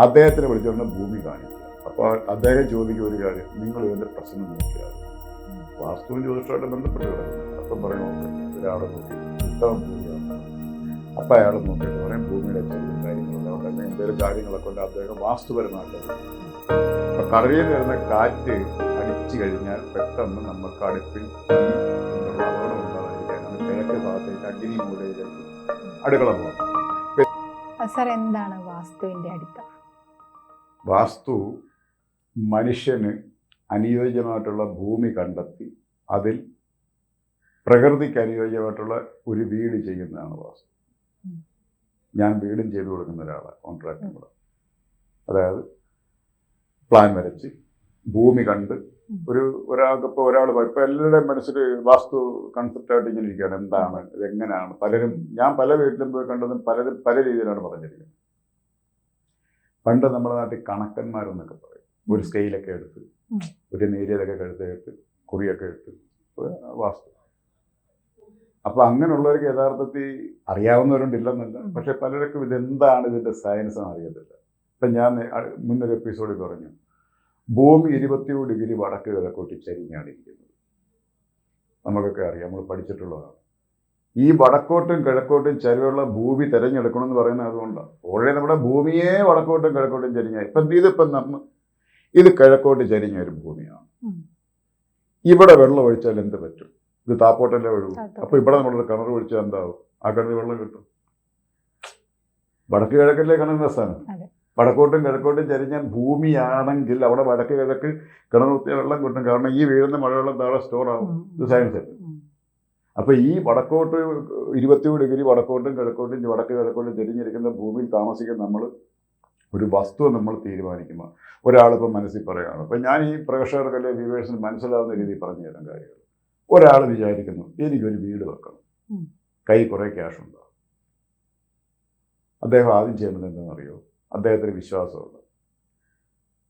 അദ്ദേഹത്തിന് വിളിച്ചുകൊണ്ട് ഭൂമി കാണിക്കുക. അപ്പോൾ അദ്ദേഹം ചോദിക്കുന്ന ഒരു കാര്യം, നിങ്ങൾ ഇതിൻ്റെ പ്രശ്നം നോക്കിയാൽ വാസ്തുവും ജ്യോതിഷമായിട്ട് ബന്ധപ്പെട്ട് കിടക്കുന്നത്. അപ്പം പറയും ഒരാളെ നോക്കി ഉത്തമം ഭൂമിയാണ്. അപ്പം അയാൾ നോക്കിയിട്ട് പറയും ഭൂമിയുടെ ചെറിയ കാര്യങ്ങളുണ്ട്, അതുകൊണ്ട് തന്നെ എന്തെങ്കിലും കാര്യങ്ങളൊക്കെ കൊണ്ട് അദ്ദേഹം വാസ്തുപരമായിട്ട്. അപ്പം കടലിൽ വരുന്ന കാറ്റ് അടിച്ചു കഴിഞ്ഞാൽ പെട്ടെന്ന് നമുക്ക് അടുപ്പിൽ അപകടം ഉണ്ടാകാതിരിക്കാനാണ് കിഴക്ക് ഭാഗത്തേക്ക് അഗ്നി മൂലയിലേക്ക് അടുക്കള പോകുന്നത്. സർ, എന്താണ് വാസ്തുവിന്റെ അടിത്തറ? വാസ്തു മനുഷ്യന് അനുയോജ്യമായിട്ടുള്ള ഭൂമി കണ്ടെത്തി അതിൽ പ്രകൃതിക്ക് അനുയോജ്യമായിട്ടുള്ള ഒരു വീട് ചെയ്യുന്നതാണ് വാസ്തു. ഞാൻ വീടും ചെയ്തു കൊടുക്കുന്ന ഒരാളാണ്, കോൺട്രാക്റ്റും കൂടെ. അതായത് പ്ലാൻ വരച്ച് ഭൂമി കണ്ട് ഒരാൾക്ക് ഇപ്പോൾ ഇപ്പോൾ എല്ലാവരുടെയും മനസ്സിൽ വാസ്തു കൺസെപ്റ്റായിട്ട് ഇങ്ങനെ ഇരിക്കുകയാണ്, എന്താണ് ഇതെങ്ങനെയാണ്. ഞാൻ പല വീട്ടിലും പോയി കണ്ടതും പലരും പല രീതിയിലാണ് പറഞ്ഞിരിക്കുന്നത്. പണ്ട് നമ്മുടെ നാട്ടിൽ കണക്കന്മാരെന്നൊക്കെ പറയും, ഒരു സ്കെയിലൊക്കെ എടുത്ത് ഒരു നേരിയതൊക്കെ എടുത്ത് കുറിയൊക്കെ ഇട്ട് വാസ്തു. അപ്പോൾ അങ്ങനെയുള്ളവർക്ക് യഥാർത്ഥത്തിൽ അറിയാവുന്നവരുണ്ടില്ലെന്നല്ല, പക്ഷെ പലർക്കും ഇതെന്താണ് ഇതിൻ്റെ സയൻസ് എന്ന് അറിയത്തില്ല. ഇപ്പം ഞാൻ മുന്നൊരു എപ്പിസോഡിൽ പറഞ്ഞു, ഭൂമി 27 ഡിഗ്രി വടക്ക് കിഴക്കോട്ട് ചരിഞ്ഞാണ് ഇരിക്കുന്നത്. നമുക്കൊക്കെ അറിയാം, നമ്മൾ പഠിച്ചിട്ടുള്ളതാണ്. ഈ വടക്കോട്ടും കിഴക്കോട്ടും ചരിവുള്ള ഭൂമി തിരഞ്ഞെടുക്കണം എന്ന് പറയുന്നത് അതുകൊണ്ടാണ്. ഓൾറെഡി നമ്മുടെ ഭൂമിയെ വടക്കോട്ടും കിഴക്കോട്ടും ചരിഞ്ഞാൽ ഇത് കിഴക്കോട്ട് ചരിഞ്ഞ ഒരു ഭൂമിയാണ്. ഇവിടെ വെള്ളം ഒഴിച്ചാൽ എന്ത് പറ്റും? ഇത് താപ്പോട്ടല്ലേ ഒഴുകും. അപ്പോൾ ഇവിടെ നമ്മളൊരു കിണർ ഒഴിച്ചാൽ എന്താവും? ആ കിണർ വെള്ളം കിട്ടും. വടക്ക് കിഴക്കല്ലേ കിണറിൻ്റെ സ്ഥാനം. വടക്കോട്ടും കിഴക്കോട്ടും ചരിഞ്ഞ ഭൂമിയാണെങ്കിൽ അവിടെ വടക്ക് കിഴക്ക് കിണർ കുത്തിയ വെള്ളം കിട്ടും. കാരണം ഈ വീഴുന്ന മഴവെള്ളം താഴെ സ്റ്റോർ ആവും. ഇത് സയൻസ് അല്ലേ. അപ്പോൾ ഈ വടക്കോട്ട് 27 ഡിഗ്രി വടക്കോട്ടും കിഴക്കോട്ടും വടക്ക് കിഴക്കോട്ടും ചരിഞ്ഞിരിക്കുന്ന ഭൂമിയിൽ താമസിക്കുന്ന നമ്മൾ ഒരു വസ്തു നമ്മൾ തീരുമാനിക്കുമ്പോൾ ഒരാളിപ്പോൾ മനസ്സിൽ പറയുകയാണ്. അപ്പം ഞാൻ ഈ പ്രേക്ഷകർക്കല്ലേ വ്യൂവേഴ്സിന് മനസ്സിലാവുന്ന രീതിയിൽ പറഞ്ഞു തരാൻ കാര്യങ്ങൾ. ഒരാൾ വിചാരിക്കുന്നു എനിക്കൊരു വീട് വെക്കണം, കൈ കുറേ ക്യാഷ് ഉണ്ടാവും. അദ്ദേഹം ആദ്യം ചെയ്യേണ്ടത് എന്താണെന്നറിയോ? അദ്ദേഹത്തിന് വിശ്വാസമുണ്ട്.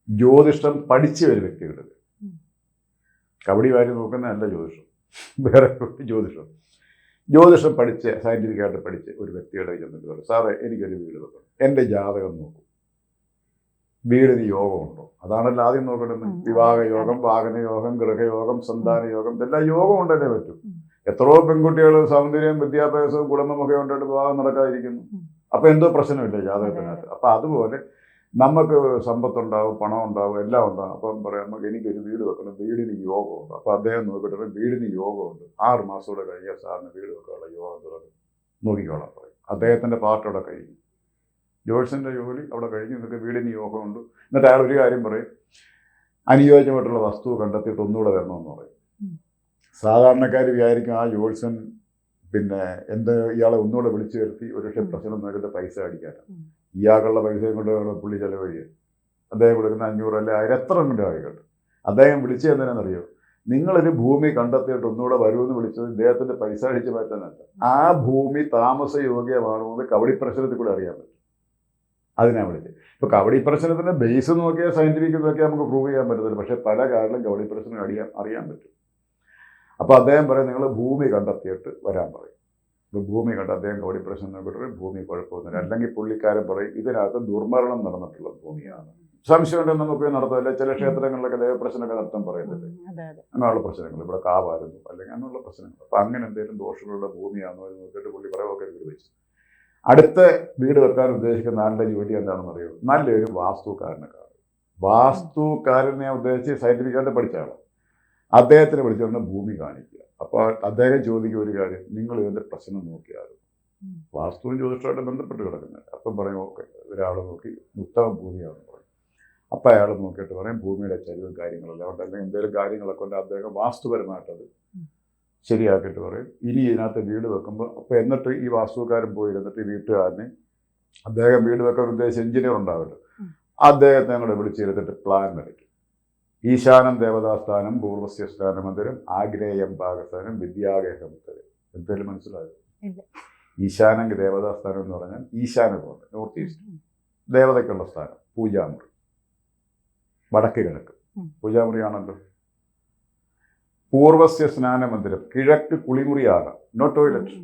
ജ്യോതിഷം പഠിച്ച ഒരു വ്യക്തികളുടെ കബഡി വാരി നോക്കുന്നതല്ല ജ്യോതിഷം, വേറെ ജ്യോതിഷം പഠിച്ച് സയൻറ്റിഫിക്കായിട്ട് പഠിച്ച് ഒരു വ്യക്തിയുടെ ചെന്നിട്ട് പറയും, സാറേ എനിക്കൊരു വീട് വെക്കണം, എൻ്റെ ജാതകം നോക്കും, വീടിന് യോഗമുണ്ടോ? അതാണല്ലോ ആദ്യം നോക്കേണ്ടത്. വിവാഹ യോഗം, വാഹന യോഗം, ഗൃഹയോഗം, സന്താന യോഗം, ഇതെല്ലാം യോഗം ഉണ്ടല്ലേ പറ്റും. എത്രയോ പെൺകുട്ടികൾ സൗന്ദര്യം, വിദ്യാഭ്യാസവും കുടുംബമൊക്കെ കൊണ്ടിട്ട് വിവാഹം നടക്കാതിരിക്കുന്നു. അപ്പോൾ എന്തോ പ്രശ്നമില്ല ജാതകത്തിനകത്ത്. അപ്പോൾ അതുപോലെ നമുക്ക് സമ്പത്തുണ്ടാവും, പണം ഉണ്ടാവും, എല്ലാം ഉണ്ടാവും. അപ്പം പറയാം നമുക്ക് എനിക്കൊരു വീട് വെക്കണം, വീടിന് യോഗമുണ്ട്. അപ്പോൾ അദ്ദേഹം നോക്കിയിട്ട് വീടിന് യോഗമുണ്ട്, 6 മാസത്തോടെ കഴിഞ്ഞാൽ സാറിന് വീട് വെക്കാനുള്ള യോഗം തുടങ്ങും, നോക്കിക്കോളാം പറയും. അദ്ദേഹത്തിൻ്റെ പാർട്ടോടെ കഴിഞ്ഞു, ജോത്സ്യൻ്റെ ജോലി അവിടെ കഴിഞ്ഞ് നിങ്ങൾക്ക് വീടിന് യോഗമുണ്ട്. എന്നിട്ട് അയാൾ ഒരു കാര്യം പറയും, അനുയോജ്യമായിട്ടുള്ള വസ്തു കണ്ടെത്തിയിട്ട് ഒന്നുകൂടെ വരണമെന്ന് പറയും. സാധാരണക്കാർ വിചാരിക്കും ആ ജോത്സ്യൻ ഇയാളെ ഒന്നുകൂടെ വിളിച്ചു വരുത്തി ഒരു പക്ഷേ പ്രശ്നം നോക്കിയിട്ട് പൈസ അടിക്കാനാണ്. ഇയാൾക്കുള്ള പൈസയും കൊണ്ട് പുള്ളി ചിലവഴിക്കുക. അദ്ദേഹം കൊടുക്കുന്ന 500 അല്ലെ 1000 എത്ര കൊണ്ട് ആയിക്കോട്ടെ. അദ്ദേഹം വിളിച്ചു എന്തിനാണെന്നറിയോ? നിങ്ങളൊരു ഭൂമി കണ്ടെത്തിയിട്ട് ഒന്നുകൂടെ വരുമെന്ന് വിളിച്ചത് ഇദ്ദേഹത്തിൻ്റെ പൈസ അടിച്ച് മാറ്റാനല്ല, ആ ഭൂമി താമസയോഗ്യമാണോ എന്ന് കബഡി പ്രശ്നത്തിൽ കൂടെ അറിയാൻ പറ്റും. അതിനാണ് വിളിച്ചത്. ഇപ്പോൾ കബഡി പ്രശ്നത്തിൻ്റെ ബേസ് നോക്കിയാൽ സയൻറ്റിഫിക് നോക്കിയാൽ നമുക്ക് പ്രൂവ് ചെയ്യാൻ പറ്റത്തില്ല, പക്ഷേ പല കാരണം കബഡി പ്രശ്നം അറിയാൻ പറ്റും. അപ്പോൾ അദ്ദേഹം പറയും നിങ്ങൾ ഭൂമി കണ്ടെത്തിയിട്ട് വരാൻ പറയും. ഇപ്പോൾ ഭൂമി കണ്ട് അദ്ദേഹം കബഡി പ്രശ്നം നോക്കിയിട്ട് ഭൂമി കുഴപ്പമൊന്നുമില്ല. അല്ലെങ്കിൽ പുള്ളിക്കാരൻ പറയും ഇതിനകത്ത് ദുർമരണം നടന്നിട്ടുള്ള ഭൂമിയാണ്, സംശയമുണ്ടെന്ന് നമുക്ക് നടത്താം. ചില ക്ഷേത്രങ്ങളിലൊക്കെ ദേവപ്രശ്നമൊക്കെ നടത്താൻ പറയുന്നില്ലേ, അങ്ങനെയുള്ള പ്രശ്നങ്ങൾ, ഇവിടെ കാവായിരുന്നു അല്ലെങ്കിൽ അങ്ങനെയുള്ള പ്രശ്നങ്ങൾ. അപ്പോൾ അങ്ങനെ എന്തെങ്കിലും ദോഷങ്ങളുള്ള ഭൂമിയാണോ എന്ന് നോക്കിയിട്ട് പുള്ളി പറയൊക്കെ വീട് വെച്ചു. അടുത്ത വീട് വെക്കാൻ ഉദ്ദേശിക്കുന്ന ആളുടെ ജോലി എന്താണെന്ന് അറിയോ? നല്ലൊരു വാസ്തുക്കാരനെ കാണും. വാസ്തുക്കാരനെ ഉദ്ദേശിച്ച് സയൻറ്റിഫിക്കായിട്ട് പഠിച്ച ആളാണ്. അദ്ദേഹത്തിന് വിളിച്ചുകൊണ്ട് ഭൂമി കാണിക്കുക. അപ്പോൾ അദ്ദേഹം ചോദിക്കുക ഒരു കാര്യം, നിങ്ങൾ ഇതിൻ്റെ പ്രശ്നം നോക്കിയാലും വാസ്തുവും ജ്യോതിഷമായിട്ട് ബന്ധപ്പെട്ട് കിടക്കുന്നത്. അപ്പം പറയും ഓക്കെ, ഒരാൾ നോക്കി ഉത്തമ ഭൂമിയാണെന്ന് പറയും. അപ്പം അയാൾ നോക്കിയിട്ട് പറയും ഭൂമിയുടെ ചരിവും കാര്യങ്ങളെല്ലാം അതുകൊണ്ട് അല്ലെങ്കിൽ എന്തെങ്കിലും കാര്യങ്ങളൊക്കെ കൊണ്ട് അദ്ദേഹം വാസ്തുപരമായിട്ടത് ശരിയാക്കിയിട്ട് പറയും ഇനി ഇതിനകത്ത് വീട് വെക്കുമ്പോൾ. അപ്പോൾ എന്നിട്ട് ഈ വാസ്തുക്കാരൻ പോയിരുന്നിട്ട് ഈ വീട്ടുകാരനെ അദ്ദേഹം വീട് വെക്കാൻ ഉദ്ദേശിച്ച എഞ്ചിനീയർ ഉണ്ടാവില്ല, അദ്ദേഹത്തെ ഞങ്ങളെ വിളിച്ചിരുത്തിട്ട് പ്ലാൻ വരയ്ക്കും. ഈശാനം ദേവതാസ്ഥാനം, പൂർവസ്യ സ്നാനമന്ദിരം, ആഗ്നേയം പാകസ്ഥാനം, വിദ്യാഗേഹമുത്തരം. എന്തെങ്കിലും മനസ്സിലായോ? ഈശാനം ദേവതാസ്ഥാനം എന്ന് പറഞ്ഞാൽ ഈശാനകോണ്, നോർത്ത് ഈസ്റ്റ് ദേവതയ്ക്കുള്ള സ്ഥാനം, പൂജാമുറി. വടക്ക് കിഴക്ക് പൂജാമുറിയാണല്ലോ. പൂർവസ്യ സ്നാനമന്ദിരം, കിഴക്ക് കുളിമുറിയാകാം, നോ ടോയ്ലറ്റ്.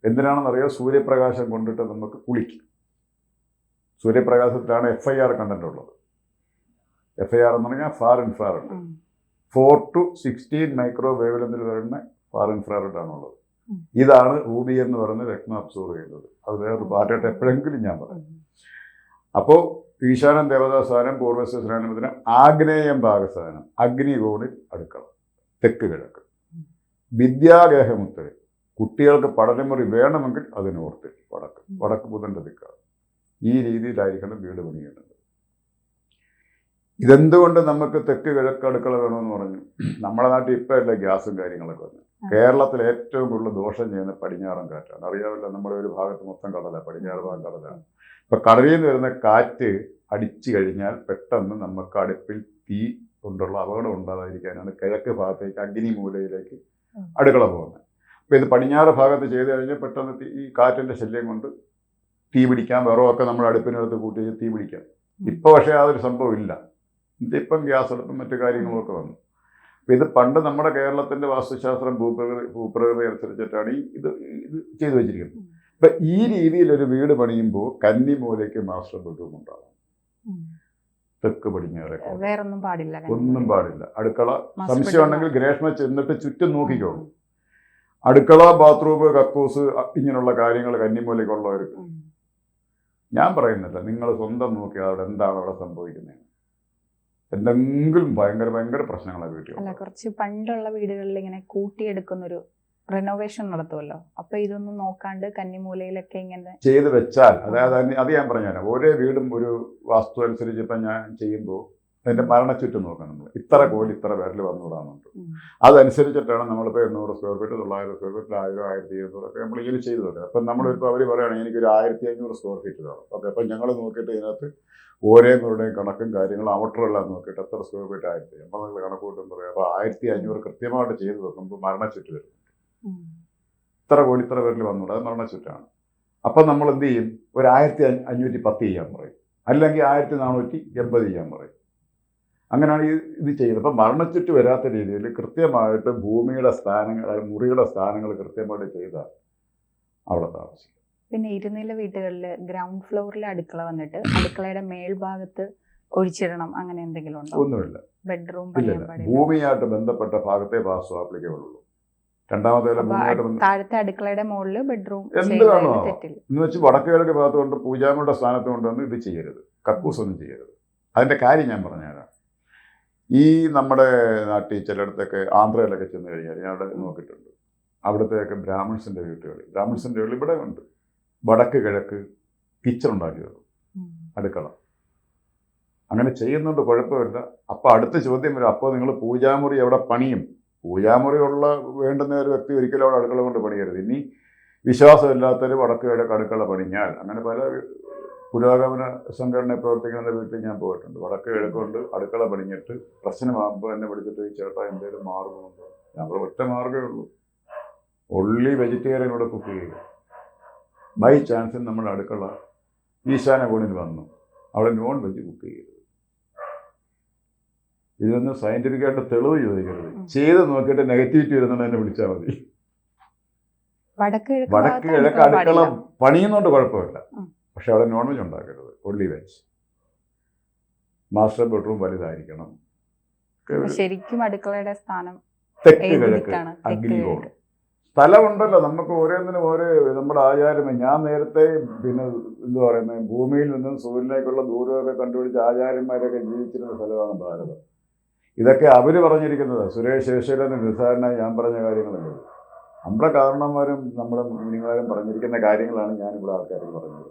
എന്തിനാണെന്നറിയോ? സൂര്യപ്രകാശം കൊണ്ടിട്ട് നമുക്ക് കുളിക്കും. സൂര്യപ്രകാശത്തിലാണ് FIR കണ്ടന്റ് ഉള്ളത്. FIR എന്ന് പറഞ്ഞാൽ ഫാർ ഇൻഫ്രാറെഡ്. 4 to 16 മൈക്രോ വേവ് ലെങ്തിൽ വരുന്ന ഫാർ ഇൻഫ്രാറെഡ് ആണുള്ളത്. ഇതാണ് UV എന്ന് പറയുന്ന രത്നം അബ്സോർവ് ചെയ്യുന്നത്. അത് വേറൊരു പാർട്ടായിട്ട് എപ്പോഴെങ്കിലും ഞാൻ പറയും. അപ്പോൾ ഈശാനം ദേവതാസ്ഥാനം, പൂർവ്വസ്ഥാനം, ആഗ്നേയം ഭാഗസ്ഥാനം, അഗ്നികോണിൽ അടുക്കള, തെക്ക് കിഴക്ക്. വിദ്യാഗേഹമുത്തര, കുട്ടികൾക്ക് പഠനമുറി വേണമെങ്കിൽ അതിനോർത്ത് വടക്ക്, വടക്ക് ബുധൻ്റെ ദിക്കാണ്. ഈ രീതിയിലായിരിക്കണം വീട് പണിയേണ്ടത്. ഇതെന്തുകൊണ്ട് നമുക്ക് തെക്ക് കിഴക്ക് അടുക്കള വേണമെന്ന് പറഞ്ഞു? നമ്മുടെ നാട്ടിൽ ഇപ്പോഴല്ല ഗ്യാസും കാര്യങ്ങളൊക്കെ വന്നു. കേരളത്തിൽ ഏറ്റവും കൂടുതൽ ദോഷം ചെയ്യുന്ന പടിഞ്ഞാറൻ കാറ്റാണ്. അറിയാമല്ലോ, നമ്മുടെ ഒരു ഭാഗത്ത് മൊത്തം കടലാണ്, പടിഞ്ഞാറ് ഭാഗം കടലാണ്. ഇപ്പം കടലിൽ നിന്ന് വരുന്ന കാറ്റ് അടിച്ചു കഴിഞ്ഞാൽ പെട്ടെന്ന് നമുക്ക് അടുപ്പിൽ തീ കൊണ്ടുള്ള അപകടം ഉണ്ടാകാതിരിക്കാനാണ് കിഴക്ക് ഭാഗത്തേക്ക് അഗ്നി മൂലയിലേക്ക് അടുക്കള പോകുന്നത്. അപ്പോൾ ഇത് പടിഞ്ഞാറ് ഭാഗത്ത് ചെയ്ത് കഴിഞ്ഞാൽ പെട്ടെന്ന് ഈ കാറ്റിൻ്റെ ശല്യം കൊണ്ട് തീ പിടിക്കാം, വിറവൊക്കെ നമ്മൾ അടുപ്പിനകത്ത് കൂട്ടി തീ പിടിക്കാം. ഇപ്പോൾ പക്ഷേ അതൊരു സംഭവം ഇല്ല. ഇപ്പം ഗ്യാസ് അടുപ്പും മറ്റു കാര്യങ്ങളൊക്കെ വന്നു. അപ്പോൾ ഇത് പണ്ട് നമ്മുടെ കേരളത്തിൻ്റെ വാസ്തുശാസ്ത്രം ഭൂപ്രകൃതി അനുസരിച്ചിട്ടാണ് ഇത് ചെയ്തു വെച്ചിരിക്കുന്നത്. അപ്പം ഈ രീതിയിലൊരു വീട് പണിയുമ്പോൾ കന്നിമൂലയ്ക്ക് മാസ്റ്റർ ബെഡ്റൂം ഉണ്ടാകും. തെക്ക് പടിഞ്ഞാറ് വേറൊന്നും പാടില്ല, ഒന്നും പാടില്ല. അടുക്കള സംശയം ഉണ്ടെങ്കിൽ ഗ്രേഷ്മ ചെന്നിട്ട് ചുറ്റും നോക്കിക്കോളും. അടുക്കള, ബാത്റൂം, കക്കൂസ്, ഇങ്ങനെയുള്ള കാര്യങ്ങൾ കന്നിമൂലയ്ക്കുള്ളവർക്ക് ഞാൻ പറയുന്നില്ല, നിങ്ങൾ സ്വന്തം നോക്കി അവിടെ എന്താണ് അവിടെ സംഭവിക്കുന്നത്. എന്തെങ്കിലും ഭയങ്കര പ്രശ്നങ്ങളാണ് വീട്ടിൽ. അല്ല, കുറച്ച് പണ്ടുള്ള വീടുകളിൽ ഇങ്ങനെ കൂട്ടിയെടുക്കുന്നൊരു റിനോവേഷൻ നടത്തുമല്ലോ, അപ്പൊ ഇതൊന്നും നോക്കാണ്ട് കന്നിമൂലയിലൊക്കെ ഇങ്ങനെ ചെയ്ത് വെച്ചാൽ, അതായത് അത് ഞാൻ പറഞ്ഞുതരാം. ഓരോ വീടും ഒരു വാസ്തു അനുസരിച്ച് ഇപ്പം ഞാൻ ചെയ്യുമ്പോൾ അതിൻ്റെ മരണച്ചുറ്റും നോക്കണം. നമ്മൾ ഇത്ര കോടി ഇത്ര പേരിൽ വന്നുകൂടാന്നുണ്ട്. അതനുസരിച്ചിട്ടാണ് നമ്മളിപ്പോൾ 800 സ്ക്വയർ ഫീറ്റ്, 900 സ്ക്വയർ ഫീറ്റ്, 1000, 1200 ഒക്കെ നമ്മൾ ഇങ്ങനെ ചെയ്തു വെക്കുക. അപ്പം നമ്മളിപ്പോൾ അവർ പറയുകയാണെങ്കിൽ എനിക്കൊരു 1500 സ്ക്വയർ ഫീറ്റ് വേണം. ഓക്കെ, അപ്പം ഞങ്ങൾ നോക്കിയിട്ട് ഇതിനകത്ത് ഓരോരുടെയും കണക്കും കാര്യങ്ങളും ഔട്ടറെല്ലാം നോക്കിയിട്ട് എത്ര സ്ക്വയർ ഫീറ്റ് 1500 അപ്പോൾ നിങ്ങൾ കണക്ക് കൂട്ടും പറയാം. അപ്പോൾ 1500 കൃത്യമായിട്ട് ചെയ്ത് വെക്കുമ്പോൾ മരണച്ചുറ്റ് വരും. ഇത്ര കോടി ഇത്ര പേരിൽ വന്നുകൂടാ, അത് മരണച്ചുറ്റാണ്. അപ്പം നമ്മൾ എന്ത് ചെയ്യും? ഒരു 1510 ചെയ്യാൻ പറയും, അല്ലെങ്കിൽ 1480 ചെയ്യാൻ പറയും. അങ്ങനെയാണ് ഇത് ചെയ്യുന്നത്. അപ്പം മരണച്ചുറ്റ് വരാത്ത രീതിയിൽ കൃത്യമായിട്ട് ഭൂമിയുടെ സ്ഥാനങ്ങൾ, മുറിയുടെ സ്ഥാനങ്ങൾ കൃത്യമായിട്ട് ചെയ്താൽ അവിടെ താമസിക്കും. പിന്നെ ഇരുനില വീട്ടുകളിൽ ഗ്രൗണ്ട് ഫ്ലോറിൽ അടുക്കള വന്നിട്ട് അടുക്കളയുടെ മേൽഭാഗത്ത് ഒഴിച്ചിടണം, അങ്ങനെ എന്തെങ്കിലും ഉണ്ടോ? ഒന്നുമില്ല. ബെഡ്റൂം ഭൂമിയായിട്ട് ബന്ധപ്പെട്ട ഭാഗത്തെ വാസ്തു ആപ്ലിക്കബിൾ ഉള്ളൂ. രണ്ടാമത്തെ താഴത്തെ അടുക്കളയുടെ മുകളിൽ ബെഡ്റൂം എന്ത് കാണോ എന്ന് വെച്ച് വടക്ക് കിഴക്ക് ഭാഗത്ത് കൊണ്ട് പൂജാമുടെ സ്ഥാനത്ത് കൊണ്ടൊന്നും ഇത് ചെയ്യരുത്, കക്കൂസൊന്നും ചെയ്യരുത്. അതിൻ്റെ കാര്യം ഞാൻ പറഞ്ഞുതരാം. ഈ നമ്മുടെ നാട്ടിൽ ചിലയിടത്തൊക്കെ ആന്ധ്രയിലൊക്കെ ചെന്ന് കഴിഞ്ഞാൽ ഞാൻ അവിടെ നോക്കിയിട്ടുണ്ട്. അവിടുത്തെയൊക്കെ ബ്രാഹ്മിൺസിൻ്റെ വീടുകൾ ഇവിടെ ഉണ്ട്. വടക്ക് കിഴക്ക് കിച്ചൺ ഉണ്ടാക്കി വെക്കും, അടുക്കള. അങ്ങനെ ചെയ്യുന്നുണ്ട്, കുഴപ്പമില്ല. അപ്പോൾ അടുത്ത ചോദ്യം വരും, അപ്പോൾ നിങ്ങൾ പൂജാമുറി എവിടെ പണിയും? പൂജാമുറി ഉള്ള വേണ്ടുന്ന ഒരു വ്യക്തി ഒരിക്കലും അവിടെ അടുക്കള കൊണ്ട് പണിയരുത്. ഇനി വിശ്വാസമില്ലാത്തൊരു വടക്ക് കിഴക്ക് അടുക്കള പണിഞ്ഞാൽ, അങ്ങനെ പല പുരോഗമന സംഘടന പ്രവർത്തിക്കുന്ന വീട്ടിൽ ഞാൻ പോയിട്ടുണ്ട്. വടക്ക് കിഴക്കൊണ്ട് അടുക്കള പണിഞ്ഞിട്ട് പ്രശ്നമാകുമ്പോൾ എന്നെ വിളിച്ചിട്ട്, ഈ ചേട്ടാ എന്തെങ്കിലും മാർഗമുണ്ടോ? ഞാൻ ഒറ്റ മാർഗ്ഗമേ ഉള്ളൂ, ഒള്ളി വെജിറ്റേറിയൻ ഇവിടെ കുക്ക് ചെയ്യുക. ബൈ ചാൻസിൽ നമ്മുടെ അടുക്കള ഈശാന കോണിൽ വന്നു, അവിടെ നോൺ വെജ് കുക്ക് ചെയ്യരുത്. ഇതൊന്നും സയന്റിഫിക്കായിട്ട് തെളിവ് ചോദിക്കരുത്. ചെയ്ത് നോക്കിയിട്ട് നെഗറ്റിവിറ്റി വരുന്നുണ്ട് എന്നെ വിളിച്ചാൽ മതി. വടക്ക് കിഴക്ക് അടുക്കള പണിയുന്നോണ്ട് കുഴപ്പമില്ല, പക്ഷെ അവിടെ നോൺ വെജ് ഉണ്ടാക്കരുത്, ഒള്ളി വെജ്. മാസ്റ്റർ ബെഡ്റൂം വലുതായിരിക്കണം. ശരിക്കും അടുക്കളയുടെ സ്ഥാനം തെക്ക് കിഴക്ക്, അഗ്നികോൺ. സ്ഥലമുണ്ടല്ലോ നമുക്ക്, ഓരോന്നിനും ഓരോ നമ്മുടെ ആചാരമേ. ഞാൻ നേരത്തെ പിന്നെ എന്താ പറയുന്നത്, ഭൂമിയിൽ നിന്നും സൂര്യനിലേക്കുള്ള ദൂരമൊക്കെ കണ്ടുപിടിച്ച് ആചാര്യന്മാരൊക്കെ ജീവിച്ചിരുന്ന സ്ഥലമാണ് ഭാരതം. ഇതൊക്കെ അവർ പറഞ്ഞിരിക്കുന്നത്, സുരേഷ് ശേഷയിലെന്ന് നിസ്സാരനായി ഞാൻ പറഞ്ഞ കാര്യങ്ങളല്ലേ. നമ്മുടെ കാരണന്മാരും നമ്മുടെ മുനിമാരും പറഞ്ഞിരിക്കുന്ന കാര്യങ്ങളാണ് ഞാനിവിടെ ആൾക്കാർക്ക് പറഞ്ഞത്.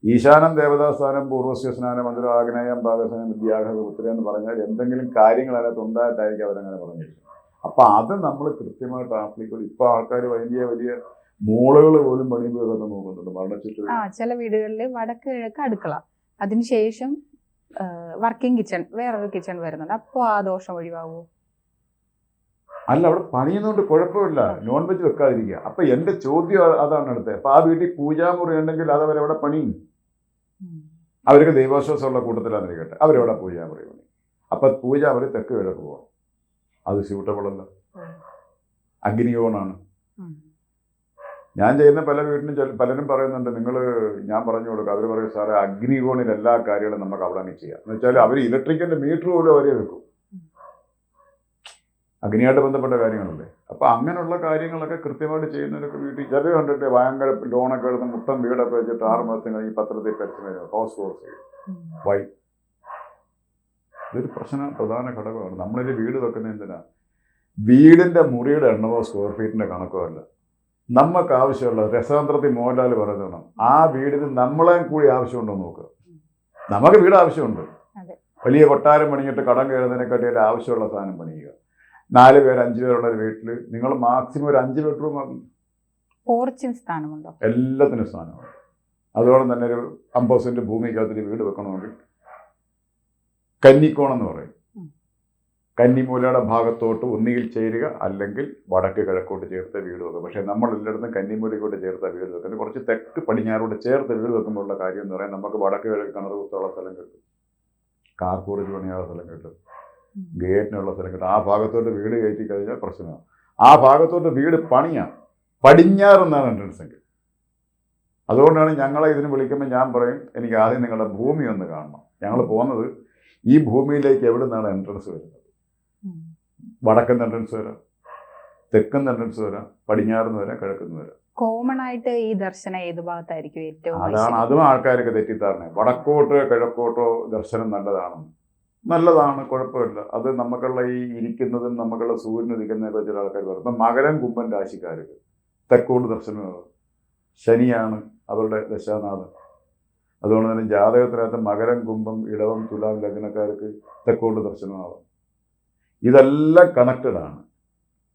ഈശാനം ദേവതാസ്ഥാനം, പൂർവസ്യ സ്നാനം, മന്ദിരം, ആഗ്നേയം ഭാഗസ്ഥാനം, വിദ്യാഗഹ ഉത്തരം എന്ന് പറഞ്ഞാൽ എന്തെങ്കിലും കാര്യങ്ങൾ അതിനകത്ത് ഉണ്ടായിട്ടായിരിക്കും അവരങ്ങനെ പറഞ്ഞിരിക്കുന്നത്. അപ്പം അത് നമ്മൾ കൃത്യമായിട്ട് ആപ്ലിക്കബിൾ. ഇപ്പോൾ ആൾക്കാർ വലിയ മോളുകൾ പോലും പണിയുമ്പോൾ ഇതൊക്കെ നോക്കുന്നുണ്ട്. മരണച്ചുറ്റ് ചില വീടുകളിൽ വടക്ക് കിഴക്ക് അടുക്കള, അതിനുശേഷം വർക്കിംഗ് കിച്ചൺ, വേറൊരു കിച്ചൺ വരുന്നുണ്ട്. അപ്പോൾ ആ ദോഷം ഒഴിവാകുമോ? അല്ല, അവിടെ പണിയുന്നതുകൊണ്ട് കുഴപ്പമില്ല, നോൺ വെജ് വെക്കാതിരിക്കുക. അപ്പം എൻ്റെ ചോദ്യം അതാണ് അടുത്തത്. അപ്പം ആ വീട്ടിൽ പൂജാമുറി ഉണ്ടെങ്കിൽ അതവരവിടെ പണിയും. അവർക്ക് ദൈവവിശ്വാസമുള്ള കൂട്ടത്തിലാന്നിരിക്കട്ടെ, അവരവിടെ പൂജാമുറി പണി. അപ്പം പൂജാമുറി തെക്ക് കിഴക്ക് പോകണം. അത് സ്യൂട്ടബിൾ അല്ല, അഗ്നികോണാണ്. ഞാൻ ചെയ്യുന്ന പല വീട്ടിലും പലരും പറയുന്നുണ്ട് നിങ്ങൾ, ഞാൻ പറഞ്ഞു കൊടുക്കുക, അവർ പറയും സാറേ അഗ്നികോണിൽ എല്ലാ കാര്യങ്ങളും നമുക്ക് അവിടെ അങ്ങ് ചെയ്യാം എന്ന് വെച്ചാൽ അവർ ഇലക്ട്രിക്കിൻ്റെ മീറ്റർ പോലും അവരെ വെക്കും, അഗ്നിയായിട്ട് ബന്ധപ്പെട്ട കാര്യങ്ങളല്ലേ. അപ്പോൾ അങ്ങനെയുള്ള കാര്യങ്ങളൊക്കെ കൃത്യമായിട്ട് ചെയ്യുന്നവരൊക്കെ വീട്ടിൽ ചില കണ്ടിട്ട് ഭയങ്കര ലോണൊക്കെ എടുത്ത് മുട്ടം വീടൊക്കെ വെച്ചിട്ട് 6 മാസം കഴിഞ്ഞ് പത്രത്തിൽ പരസ്യം ഹൗസ് ഫോഴ്സ് വൈ. ഇതൊരു പ്രധാന ഘടകമാണ്. നമ്മളൊരു വീട് വെക്കുന്ന എന്തിനാ? വീടിൻ്റെ മുറിയുടെ എണ്ണമോ സ്ക്വയർ ഫീറ്റിൻ്റെ കണക്കോ അല്ല, നമുക്ക് ആവശ്യമുള്ള രസതന്ത്രത്തിൽ മോഹൻലാൽ പറയുന്നതാണ്, ആ വീടിന് നമ്മളെ കൂടി ആവശ്യമുണ്ടോ നോക്കുക. നമുക്ക് വീട് ആവശ്യമുണ്ട്, വലിയ കൊട്ടാരം പണിയിട്ട് കടം കയറുന്നതിനെക്കാട്ടി ആവശ്യമുള്ള സാധനം പണിയുക. 4 പേര് 5 പേരുള്ള ഒരു വീട്ടിൽ നിങ്ങൾ മാക്സിമം ഒരു 5 ബെഡ്റൂം മതി. പോർച്ചിന് സ്ഥാനമുണ്ടോ? എല്ലാത്തിനും സ്ഥാനമുണ്ട്. അതുപോലെ തന്നെ ഒരു 50 സെന്റ് ഭൂമിക്കകത്തൊരു വീട് വെക്കണമെങ്കിൽ കന്നിക്കോണെന്ന് പറയും. കന്നിമൂലയുടെ ഭാഗത്തോട്ട് ഒന്നുകിൽ ചേരുക, അല്ലെങ്കിൽ വടക്ക് കിഴക്കോട്ട് ചേർത്ത് വീട് വെക്കുക. പക്ഷേ നമ്മളെല്ലായിടത്തും കന്നിമൂലയ്ക്കോട്ട് ചേർത്ത വീട് വെക്കുന്നത് കുറച്ച് തെക്ക് പടിഞ്ഞാറോട്ട് ചേർത്ത് വീട് വെക്കുമ്പോഴുള്ള കാര്യം എന്ന് പറയാൻ നമുക്ക് വടക്ക് കിഴക്ക് കിണർ കുത്തുള്ള സ്ഥലം കിട്ടും, കാർക്കൂറിച്ച് പണിയാനുള്ള സ്ഥലം കിട്ടും, ഗേറ്റിനുള്ള സ്ഥലം കിട്ടും. ആ ഭാഗത്തോട്ട് വീട് കയറ്റി കഴിഞ്ഞാൽ പ്രശ്നമാണ്. ആ ഭാഗത്തോട്ട് വീട് പണിയാം, പടിഞ്ഞാറെന്നാണ് എൻട്രൻസ് എങ്കിൽ. അതുകൊണ്ടാണ് ഞങ്ങളെ ഇതിന് വിളിക്കുമ്പോൾ ഞാൻ പറയും, എനിക്ക് ആദ്യം നിങ്ങളുടെ ഭൂമി ഒന്ന് കാണണം. ഞങ്ങൾ പോകുന്നത് ഈ ഭൂമിയിലേക്ക് എവിടെ നിന്നാണ് എൻട്രൻസ് വരുന്നത്. വടക്കുന്ന എൻട്രൻസ് വരാം, തെക്കുന്ന എൻട്രൻസ് വരാം, പടിഞ്ഞാറുന്ന് വരാം, കിഴക്കുന്ന് വരാം. കോമൺ ആയിട്ട് ഈ ദർശനം ഏത് ഭാഗത്തായിരിക്കും ഏറ്റവും? അതാണ് അതും ആൾക്കാർക്ക് തെറ്റിദ്ധാരണ. വടക്കോട്ടോ കിഴക്കോട്ടോ ദർശനം നല്ലതാണ്, കുഴപ്പമില്ല. അത് നമുക്കുള്ള ഈ ഇരിക്കുന്നതും നമുക്കുള്ള സൂര്യൻ ഉദിക്കുന്നതൊക്കെ ചില ആൾക്കാർ പറയും. ഇപ്പം മകരം കുംഭൻ രാശിക്കാർക്ക് തെക്കോട്ട് ദർശനമാകും. ശനിയാണ് അവരുടെ ദശാനാഥൻ. അതുകൊണ്ട് തന്നെ ജാതകത്തിനകത്ത് മകരം കുംഭം ഇടവം തുലാം ലഗ്നക്കാർക്ക് തെക്കോട്ട് ദർശനമാകും. ഇതെല്ലാം കണക്റ്റഡ് ആണ്.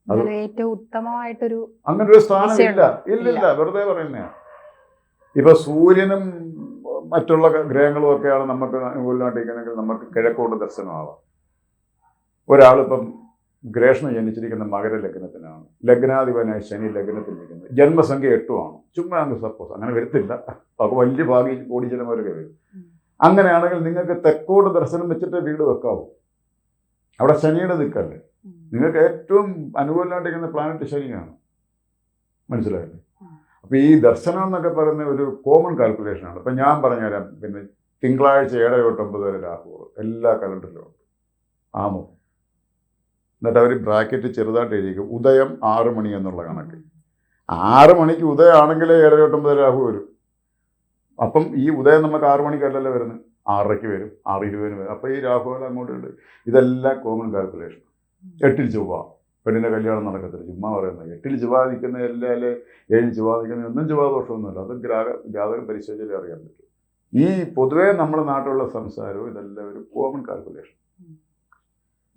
അത് ഏറ്റവും ഉത്തമമായിട്ടൊരു അങ്ങനെ ഒരു സ്ഥാനം ഇല്ല, വെറുതെ പറയുന്നതാണ്. ഇപ്പൊ സൂര്യനും മറ്റുള്ള ഗ്രഹങ്ങളും ഒക്കെയാണ് നമുക്ക് അനുകൂലമായിട്ടിരിക്കുന്നെങ്കിൽ നമുക്ക് കിഴക്കോട്ട് ദർശനമാവാം. ഒരാളിപ്പം ഗ്രേഷണം ജനിച്ചിരിക്കുന്ന മകര ലഗ്നത്തിനാണ്, ലഗ്നാധിപനായ ശനി ലഗ്നത്തിലിരിക്കുന്നത്, ജന്മസംഖ്യ 8 ചുമ്മാ അങ്ങ് സപ്പോസ് അങ്ങനെ വരത്തില്ല, അപ്പോൾ വലിയ ഭാഗ്യം കോടിജനമൊക്കെ വരും. അങ്ങനെയാണെങ്കിൽ നിങ്ങൾക്ക് തെക്കോട്ട് ദർശനം വെച്ചിട്ട് വീട് വെക്കാവൂ. അവിടെ ശനിയുടെ ദിക്കല്ലേ. നിങ്ങൾക്ക് ഏറ്റവും അനുകൂലമായിട്ടിരിക്കുന്ന പ്ലാനറ്റ് ശനിയാണ്, മനസ്സിലായില്ലേ? അപ്പോൾ ഈ ദർശനം എന്നൊക്കെ പറയുന്ന ഒരു കോമൺ കാൽക്കുലേഷനാണ്. ഇപ്പം ഞാൻ പറഞ്ഞുതരാം. പിന്നെ തിങ്കളാഴ്ച 7 തൊട്ട് 9 വരെ രാഹു എല്ലാ കലണ്ടറിലും ഉണ്ട്. ആമോ എന്നിട്ട് അവർ ബ്രാക്കറ്റ് ചെറുതായിട്ട് എഴുതിക്കും, ഉദയം 6 മണി എന്നുള്ള കണക്ക്. 6 മണിക്ക് ഉദയമാണെങ്കിലേ 7 തൊട്ട് 9 രാഹു വരും. അപ്പം ഈ ഉദയം നമുക്ക് 6 മണിക്കല്ലല്ലോ വരുന്നത്, 6:30 വരും, 6:20 വരും. അപ്പോൾ ഈ രാഹുകൾ അങ്ങോട്ട് ഉണ്ട്. ഇതെല്ലാം കോമൺ കാൽക്കുലേഷൻ. 8 ചൊവ്വ പെണ്ണിൻ്റെ കല്യാണം നടക്കത്തില്ല, ചുമ്മാ പറയുന്നത്. 8 ചൊവ്വ നിൽക്കുന്ന എല്ലാ 7 ചൊവ്വ നിൽക്കുന്ന ഒന്നും ചൊവ്വ ദോഷമൊന്നുമില്ല. അത് ജാതകം പരിശോധിച്ചാലേ അറിയാൻ പറ്റും. ഈ പൊതുവേ നമ്മുടെ നാട്ടിലുള്ള സംസാരവും ഇതെല്ലാം ഒരു കോമൺ കാൽക്കുലേഷൻ.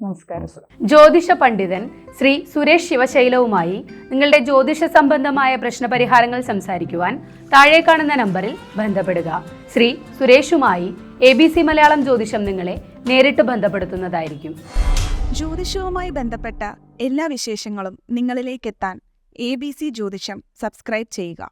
നമസ്കാരം. ജ്യോതിഷ പണ്ഡിതൻ ശ്രീ സുരേഷ് ശിവശൈലവുമായി നിങ്ങളുടെ ജ്യോതിഷ സംബന്ധമായ പ്രശ്നപരിഹാരങ്ങൾ സംസാരിക്കുവാൻ താഴെ കാണുന്ന നമ്പറിൽ ബന്ധപ്പെടുക. ശ്രീ സുരേഷുമായി ABC മലയാളം ജ്യോതിഷം നിങ്ങളെ നേരിട്ട് ബന്ധപ്പെടുത്തുന്നതായിരിക്കും. ജ്യോതിഷവുമായി ബന്ധപ്പെട്ട എല്ലാ വിശേഷങ്ങളും നിങ്ങളിലേക്കെത്താൻ ABC ജ്യോതിഷം സബ്സ്ക്രൈബ് ചെയ്യുക.